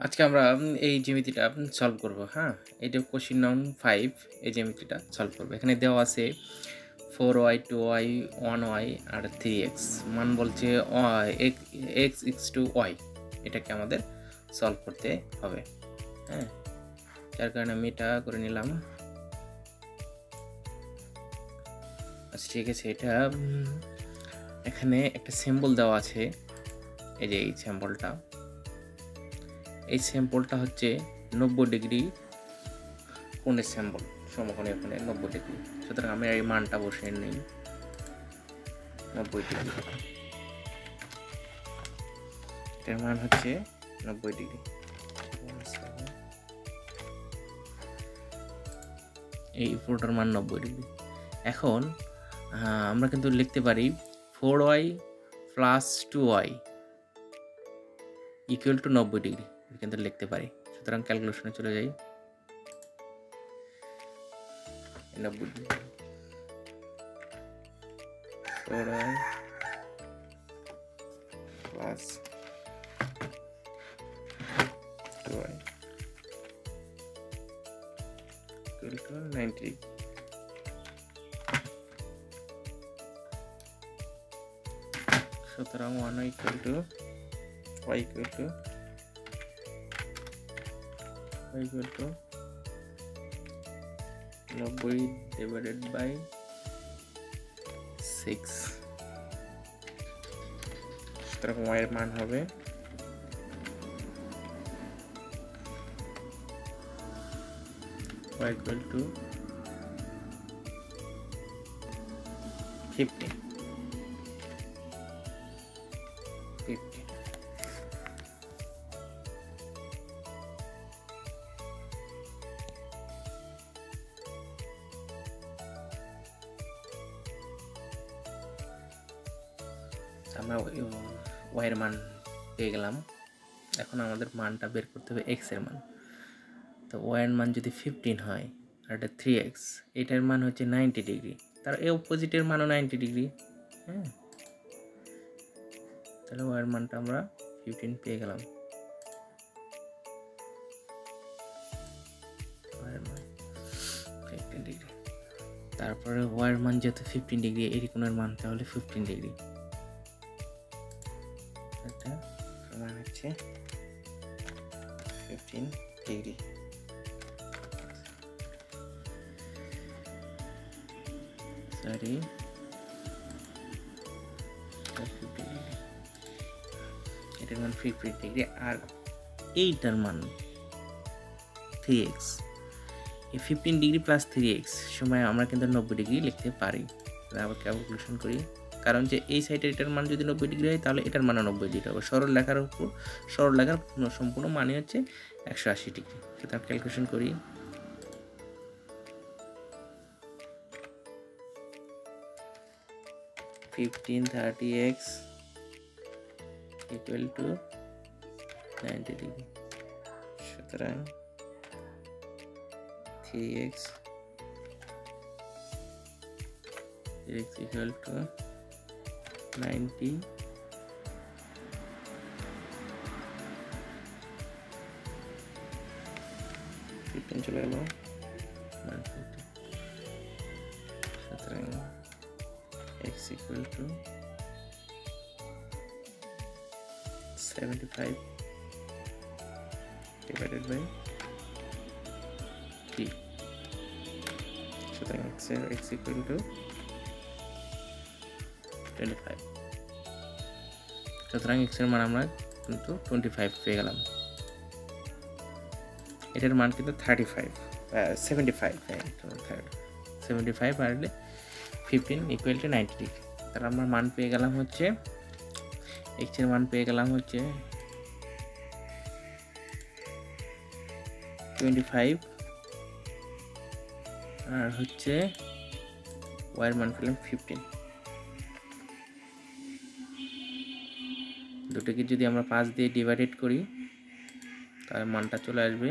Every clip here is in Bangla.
আজকে আমরা এই জ্যামিতিটা সলভ করব, হ্যাঁ? এটা কোশ্চেন নং 5 এই জ্যামিতিটা সলভ করব। এখানে দেওয়া আছে 4y, 2y, 1y আর 3x। মান বলছে x = y। এটাকে আমাদের সলভ করতে হবে, হ্যাঁ? যার কারণে আমি এটা করে নিলাম। আচ্ছা, ঠিক আছে। এটা এখানে একটা সিম্বল দেওয়া আছে, এই যে এই সিম্বলটা। এই সিম্বলটা হচ্ছে 90 ডিগ্রি কোণের সিম্বল, সমকোণী কোণে 90 ডিগ্রি। সুতরাং আমি এই মানটা বসিয়ে নিই 90 ডিগ্রি। এর মান হচ্ছে 90 ডিগ্রি। এই পুরোটার মান 90 ডিগ্রি। এখন আমরা কিন্তু লিখতে পারি 4y + 2y = 90 ডিগ্রি, কিন্তু লিখতে পারি। সুতরাং ক্যালকুলেশনে চলে যাই। 90 ডিগ্রি 4y + 2y = 90 ডিগ্রি। সুতরাং y = 90/6। সুতরাং y এর মান হবে y = 50। আমরা y এর মান পেয়ে গেলাম। এখন আমাদের মানটা বের করতে হবে x এর মান। তো y এর মান যদি 15 হয় আর এটা 3x, এটার মান হচ্ছে 90 ডিগ্রি, তার এই অপোজিটের মানও 90 ডিগ্রি, হ্যাঁ? তাহলে y এর মানটা আমরা 15 পেয়ে গেলাম। y এর মান 15 ডিগ্রি। তারপরে y এর মান যেহেতু 15 ডিগ্রি, এই কোণের মান তাহলে 15 ডিগ্রি। এটা সমান হচ্ছে 15 ডিগ্রি। সরি, এটার মান 15 ডিগ্রি আর এইটার মান 3x। এই 15 ডিগ্রি + 3x সময় আমরা কিন্তু 90 ডিগ্রি লিখতে পারি। আবার ক্যালকুলেশন করি, কারণ যে এই সাইডের এটার মান যদি 90 ডিগ্রি হয় তাহলে এটার মানও 90 ডিগ্রি হবে। সরল লেখার সম্পূর্ণ মানই হচ্ছে 180 ডিগ্রি। সুতরাং ক্যালকুলেশন করি। 1530x = 90 degree. সুতরাং 3x = 90 15 চলে গেল। সুতরাং x = 75 / 3। সুতরাং x = 25। সুতরাং x এর মান আমরা কিন্তু 25 পেয়ে গেলাম। এটার মান কিন্তু 75, হ্যাঁ 75 আর 15 = 90 ডিগ্রি। তাহলে আমরা মান পেয়ে গেলাম হচ্ছে, x এর মান পেয়ে গেলাম হচ্ছে 25 আর হচ্ছে y এর মান পেলাম 15। দুটোকে যদি আমরা 5 দিয়ে ডিভাইডেড করি তাহলে মানটা চলে আসবে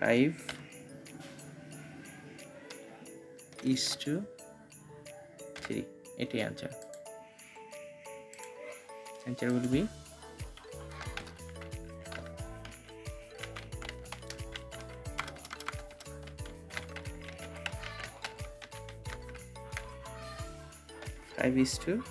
5:3। এটাই answer. Answer will be 5 is to